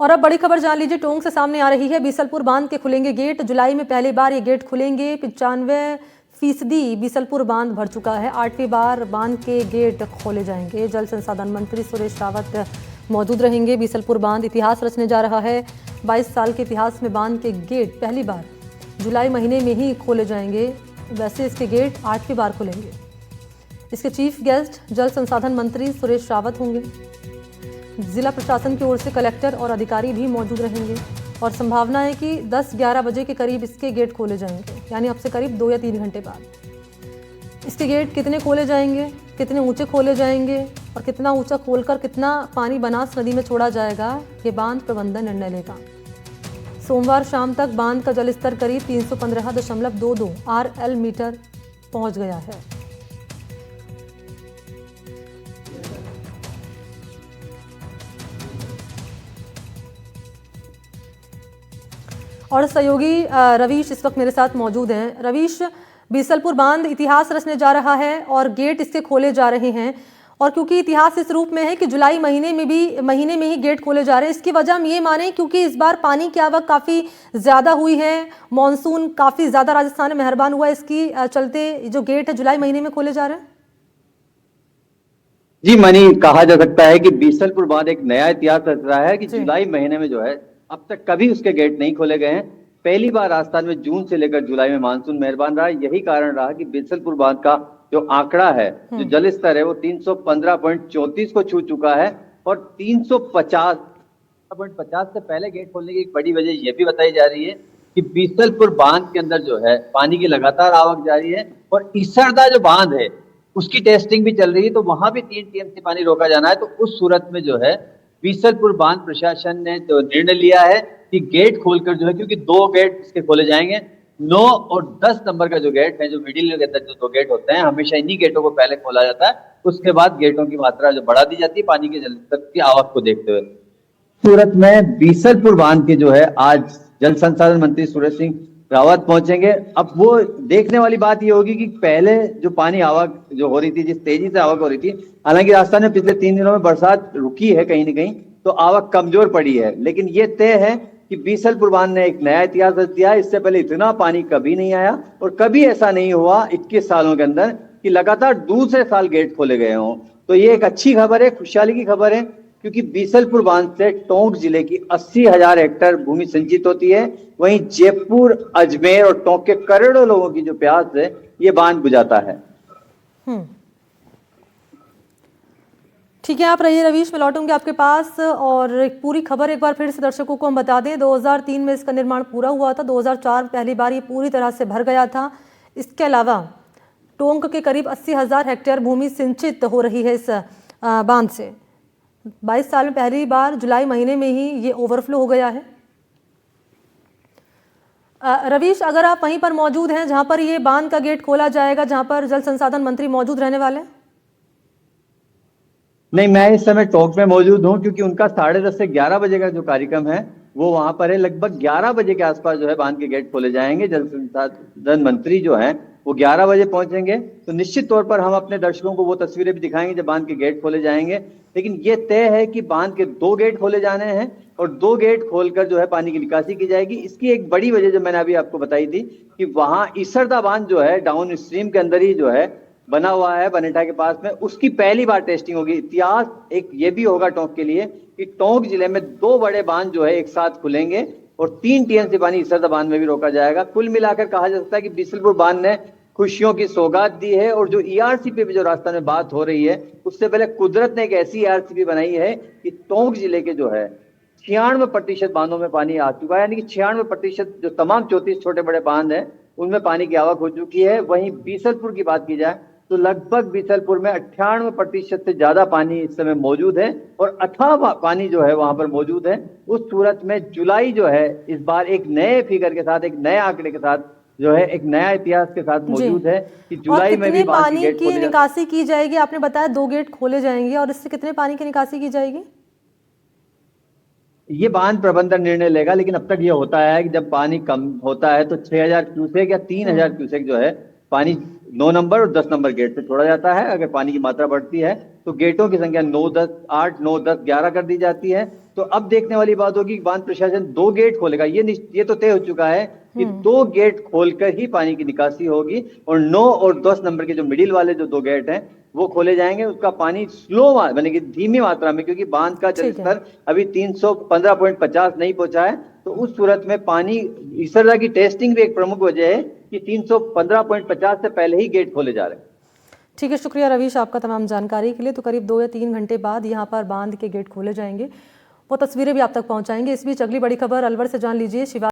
और अब बड़ी खबर जान लीजिए, टोंक से सामने आ रही है। बीसलपुर बांध के खुलेंगे गेट। जुलाई में पहली बार ये गेट खुलेंगे। 95% बीसलपुर बांध भर चुका है। 8वीं बार बांध के गेट खोले जाएंगे। जल संसाधन मंत्री सुरेश रावत मौजूद रहेंगे। बीसलपुर बांध इतिहास रचने जा रहा है। 22 साल के इतिहास में बांध के गेट पहली बार जुलाई महीने में ही खोले जाएंगे। वैसे इसके गेट 8वीं बार खुलेंगे। इसके चीफ गेस्ट जल संसाधन मंत्री सुरेश रावत होंगे। जिला प्रशासन की ओर से कलेक्टर और अधिकारी भी मौजूद रहेंगे और संभावना है कि 10-11 बजे के करीब इसके गेट खोले जाएंगे, यानी अब से करीब 2 या 3 घंटे बाद। इसके गेट कितने खोले जाएंगे, कितने ऊंचे खोले जाएंगे और कितना ऊंचा खोलकर कितना पानी बनास नदी में छोड़ा जाएगा, ये बांध प्रबंधन निर्णय लेगा। सोमवार शाम तक बांध का जलस्तर करीब 315.22 RL मीटर पहुंच गया है। और सहयोगी रवीश इस वक्त मेरे साथ मौजूद हैं। रवीश, बीसलपुर बांध इतिहास रचने जा रहा है और गेट इसके खोले जा रहे हैं, और क्योंकि इतिहास इस रूप में है कि जुलाई महीने में ही गेट खोले जा रहे हैं, इसकी वजह हम ये माने क्योंकि इस बार पानी की आवक काफ़ी ज़्यादा हुई है, मॉनसून काफ़ी ज़्यादा राजस्थान में मेहरबान हुआ है, इसकी चलते जो गेट है जुलाई महीने में खोले जा रहे हैं। जी मनी, कहा जा सकता है कि बीसलपुर बांध एक नया इतिहास रच रहा है कि जुलाई महीने में जो है अब तक कभी उसके गेट नहीं खोले गए हैं। पहली बार राजस्थान में जून से लेकर जुलाई में मानसून मेहरबान रहा। यही कारण रहा कि बीसलपुर बांध का जो आंकड़ा है, जो जल स्तर है, वो 315.34 को छू चुका है और 350.50 से पहले गेट खोलने की एक बड़ी वजह यह भी बताई जा रही है कि बीसलपुर बांध के अंदर जो है पानी की लगातार आवक जारी है और इसरदा जो बांध है उसकी टेस्टिंग भी चल रही है, तो वहां भी 3 टीएमसी पानी रोका जाना है। तो उस सूरत में जो है बीसलपुर बांध प्रशासन ने जो निर्णय लिया है कि गेट खोलकर जो है, क्योंकि 2 गेट इसके खोले जाएंगे, 9 और 10 नंबर का जो गेट है, जो मिडिल के अंदर जो 2 गेट होते हैं, हमेशा इन्हीं गेटों को पहले खोला जाता है। उसके बाद गेटों की मात्रा जो बढ़ा दी जाती है पानी के जलस्तर की आवक को देखते हुए। सूरत में बीसलपुर बांध के जो है आज जल संसाधन मंत्री सुरेश सिंह रावत पहुंचेंगे। अब वो देखने वाली बात ये होगी कि पहले जो पानी आवक जो हो रही थी, जिस तेजी से आवक हो रही थी, हालांकि राजस्थान में पिछले 3 दिनों में बरसात रुकी है कहीं न कहीं, तो आवक कमजोर पड़ी है, लेकिन ये तय है कि बीसलपुर बांध ने एक नया इतिहास रच दिया है। इससे पहले इतना पानी कभी नहीं आया और कभी ऐसा नहीं हुआ 21 सालों के अंदर कि लगातार दूसरे साल गेट खोले गए हों। तो ये एक अच्छी खबर है, खुशहाली की खबर है, क्योंकि बीसलपुर बांध से टोंक जिले की 80,000 हेक्टेयर भूमि सिंचित होती है। वहीं जयपुर, अजमेर और टोंक के करोड़ों लोगों की जो प्यास है, ये बांध बुझाता है। ठीक है, आप रहिए रवीश, मैं लौटूंगी आपके पास। और एक पूरी खबर एक बार फिर से दर्शकों को हम बता दें। 2003 में इसका निर्माण पूरा हुआ था। 2004 पहली बार ये पूरी तरह से भर गया था। इसके अलावा टोंक के करीब 80,000 हेक्टेयर भूमि सिंचित हो रही है इस बांध से। 22 साल में पहली बार जुलाई महीने में ही ये ओवरफ्लो हो गया है। रवीश, अगर आप वहीं पर मौजूद हैं जहां पर ये बांध का गेट खोला जाएगा, जहां पर जल संसाधन मंत्री मौजूद रहने वाले हैं? नहीं, मैं इस समय टोंक में मौजूद हूं, क्योंकि उनका 10:30 से 11 बजे का जो कार्यक्रम है वो वहां पर है। लगभग 11 बजे के आसपास जो है बांध के गेट खोले जाएंगे। जल संसाधन मंत्री जो है वो 11 बजे पहुंचेंगे, तो निश्चित तौर पर हम अपने दर्शकों को वो तस्वीरें भी दिखाएंगे जब बांध के गेट खोले जाएंगे। लेकिन ये तय है कि बांध के 2 गेट खोले जाने हैं और 2 गेट खोलकर जो है पानी की निकासी की जाएगी। इसकी एक बड़ी वजह जो मैंने अभी आपको बताई थी कि वहां इसरदा बांध जो है डाउन स्ट्रीम के अंदर ही जो है बना हुआ है, बनेठा के पास में, उसकी पहली बार टेस्टिंग होगी। इतिहास एक ये भी होगा टोंक के लिए कि टोंक जिले में 2 बड़े बांध जो है एक साथ खुलेंगे और 3 टीएमसी पानी इसरदा बांध में भी रोका जाएगा। कुल मिलाकर कहा जा सकता है कि बीसलपुर बांध ने खुशियों की सौगात दी है। और जो ईआरसीपी पे जो राजस्थान में बात हो रही है, उससे पहले कुदरत ने एक ऐसी ईआरसीपी बनाई है कि टोंक जिले के जो है 96% बांधों में पानी आ चुका है, यानी कि 96% जो तमाम 34 छोटे बड़े बांध हैं उनमें पानी की आवक हो चुकी है। वहीं बीसलपुर की बात की जाए तो लगभग बीसलपुर में 98% से ज्यादा पानी इस समय मौजूद है और अथाह पानी जो है वहां पर मौजूद है। उस सूरत में जुलाई जो है इस बार एक नए फिगर के साथ, एक नए आंकड़े के साथ जो है, एक नया इतिहास के साथ मौजूद है कि जुलाई में भी पानी की निकासी की जाएगी। आपने बताया 2 गेट खोले जाएंगे, और इससे कितने पानी की निकासी की जाएगी? ये बांध प्रबंधन निर्णय लेगा, लेकिन अब तक ये होता है कि जब पानी कम होता है तो 6,000 क्यूसेक या 3,000 क्यूसेक जो है पानी 9 नंबर और 10 नंबर गेट से छोड़ा जाता है। अगर पानी की मात्रा बढ़ती है तो गेटों की संख्या 9, 10, 8, 9, 10, 11 कर दी जाती है। तो अब देखने वाली बात होगी कि बांध प्रशासन 2 गेट खोलेगा। ये तो तय हो चुका है कि 2 गेट खोलकर ही पानी की निकासी होगी और 9 और 10 नंबर के जो मिडिल वाले जो 2 गेट हैं वो खोले जाएंगे। उसका पानी स्लो यानी कि धीमी मात्रा में, क्योंकि बांध का ठीक है। जलस्तर अभी 315.50 नहीं पहुंचा है, तो उस सूरत में पानी इस तरह की टेस्टिंग भी एक प्रमुख वजह है कि 315.50 से पहले ही गेट खोले जा रहे हैं। ठीक है, शुक्रिया रवीश आपका तमाम जानकारी के लिए। तो करीब 2 या 3 घंटे बाद यहाँ पर बांध के गेट खोले जाएंगे, वो तस्वीरें भी आप तक पहुँचाएंगे। इस बीच अगली बड़ी खबर अलवर से जान लीजिए। शिवा